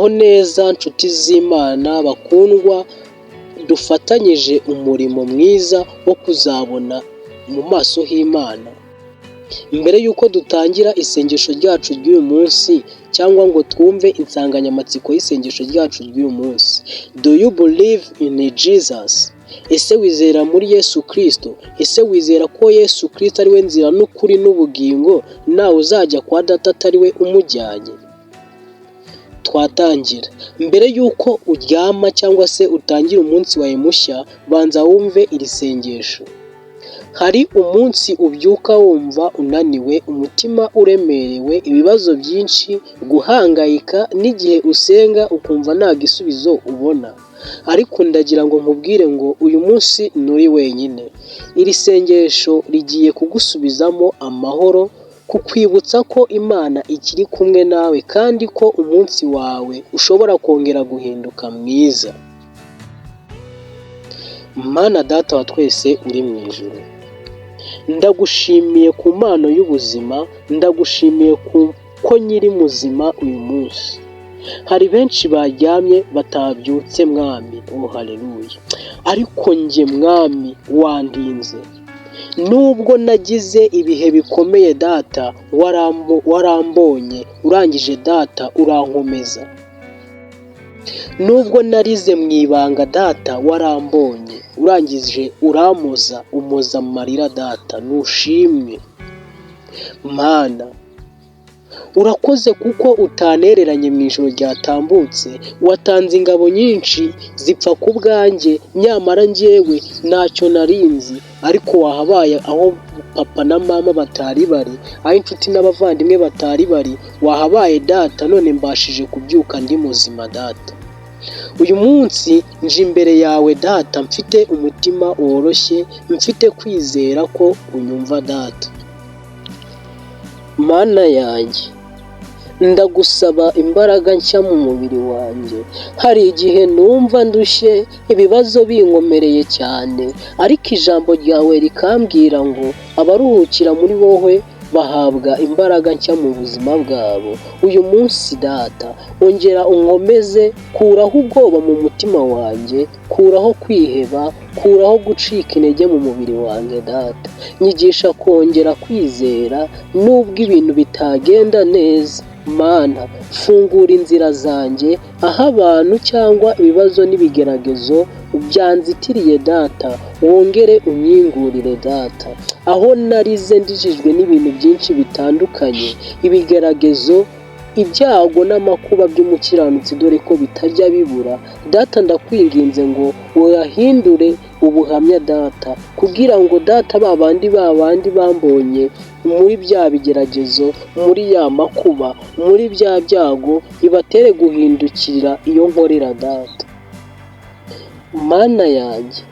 muraho neza nshuti z'Imana bakundwa, dufatanyije umurimo mwiza wo kuzabona mu maso h'Imana. Mbere y'uko dutangira isengesho ryacu ry'uyu munsi cyangwa ngo twumve insanganyamatsiko y'isengesho ryacu ry'uyu munsi, do you believe in Jesus? Ese wizera muri Yesu Kristo? Ese wizera ko Yesu Kristo ari we nzira n'ukuri n'ubugingo, nawe uzajya kwa Data atari we umujyanye? Twatangira. Mbere y'uko uryama cyangwa se utangira umunsi wawe mushya, banza wumve iri sengesho. Hari umunsi ubyuka wumva unaniwe, umutima uremerewe, ibibazo byinshi, guhangayika, n'igihe usenga ukumva nta gisubizo ubona. Ariko ndagira ngo nkubwire ngo uyu munsi nturi wenyine. Iri sengesho rigiye kugusubizamo amahoro, kukwibutsa ko Imana ikiri kumwe nawe kandi ko umunsi wawe ushobora kongera guhinduka mwiza. Mana Data wa twese uri mu ijuru, ndagushimiye ku mpano y'ubuzima, ndagushimiye ko nyiri muzima uyu munsi. Hari benshi baryamye batabyutse Mwami, oh haleluya, ariko njye Mwami wandinze. Nubwo nagize ibihe bikomeye Data, warambonye, urangije Data urankomeza. Nubwo narize mu ibanga Data, warambonye, urangije uramoza, umoza amarira Data, nushimwe. Mana urakoze kuko utanereranye mu ijoro ryatambutse, watanze ingabo nyinshi zipfa ku bwanjye, nyamara njyewe ntacyo narinzi, ariko wahabaye aho papa na mama batari bari, aho inshuti n'abavandimwe batari bari, wahabaye Data, none mbashije kubyuka ndi muzima Data. Uyu munsi nje imbere yawe Data, mfite umutima woroshye, mfite kwizera ko unyumva Data. Mana yanjye, ndagusaba imbaraga nshya mu mubiri wanjye. Hari igihe numva ndushye, ibibazo binkomereye cyane, ariko ijambo ryawe rikambwira ngo abaruhukira muri wowe bahabwa imbaraga nshya mu buzima bwabo. Uyu munsi Data, ongera unkomeze, kuraho ubwoba mu mutima wanjye, kuraho kwiheba, kuraho gucika intege mu mubiri wanjye Data. Nyigisha kongera kwizera nubwo ibintu bitagenda neza. Mana, fungura inzira zanjye, aho abantu cyangwa ibibazo n'ibigeragezo byanzitiriye Data, wongere unyingurire Data. Aho narize ndijijwe n'ibintu byinshi bitandukanye, ibigeragezo, ibyago n'amakuba by'umukiranutsi, dore ko bitajya bibura Data, ndakwinginze ngo uyahindure ubuhamya Data, kugira ngo Data babandi bambonye muri bya bigeragezo, muri ya makuba, muri bya byago, ibatere guhindukira iyo nkorera Data. Mana yanjye,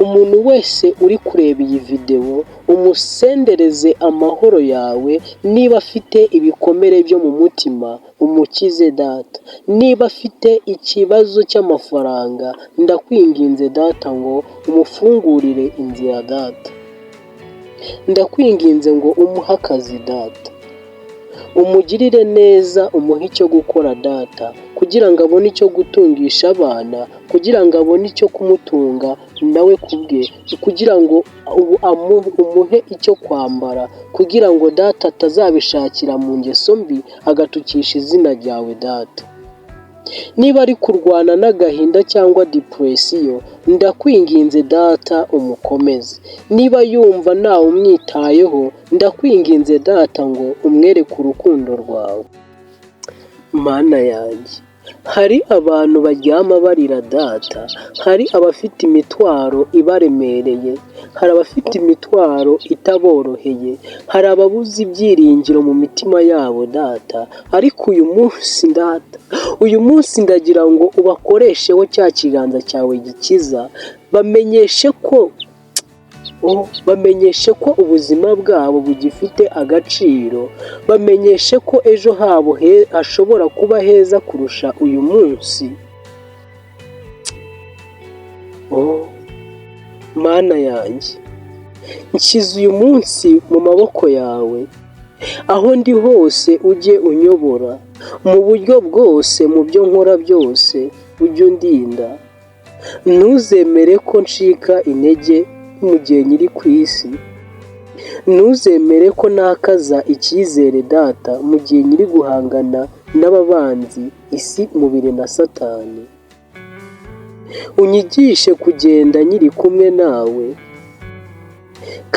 umuntu wese uri kureba iyi videwo, umusendereze amahoro yawe. Niba afite ibikomere byo mu mutima, umukize Data. Niba afite ikibazo cy'amafaranga, ndakwinginze Data ngo umufungurire inzira Data. Ndakwinginze ngo umuhe akazi Data, umugirire neza, umuhe icyo gukora Data, kugira ngo abone icyo gutungisha abana, kugira ngo abone icyo kumutunga nawe kubwe, kugira ngo umuhe icyo kwambara, kugira ngo Data atazabishakira mu ngeso mbi agatukisha izina ryawe Data. Niba ari kurwana n'agahinda cyangwa depression, ndakwinginze Data umukomeze. Niba yumva ntawe umwitayeho, ndakwinginze Data ngo umwereke urukundo rwawe. Mana yanjye, hari abantu baryama barira Data, hari abafite imitwaro ibaremereye, hari abafite imitwaro itaboroheye, hari ababuze ibyiringiro mu mitima yabo Data. Ariko uyu munsi Data, uyu munsi ndagira ngo ubakoresheho cya kiganza cyawe gikiza, bamenyeshe ko ubuzima bwabo bugifite agaciro, bamenyeshe ko ejo habo hashobora kuba heza kurusha uyu munsi. Mana yanjye, nshyize uyu munsi mu maboko yawe, aho ndi hose ujye unyobora, mu buryo bwose, mu byo nkora byose ujye undinda. Ntuzemere ko ncika intege mu gihe nkiri ku isi. Ntuzemere ko ntakaza icyizere data mu gihe nkiri guhangana n'ababanzi, isi, umubiri na Satani. Unyigishe kugenda nkiri kumwe nawe,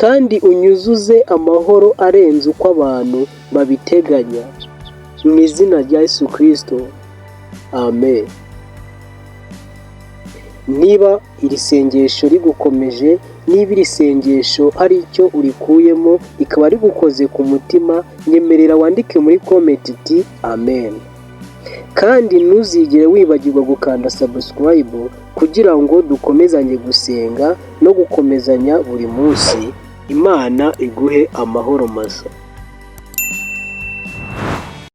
kandi unyuzuze amahoro arenze uko abantu babiteganya. Mu izina rya Yesu Kristo, amen. Niba iri sengesho rigukomeje, niba iri sengesho hari icyo urikuyemo, ikaba rigukoze ku mutima, nyemerera wandike muri komenti uti amen. Kandi ntuzigere wibagirwa gukanda subscribe kugira ngo dukomezanye gusenga no gukomezanya buri munsi. Imana iguhe amahoro masa.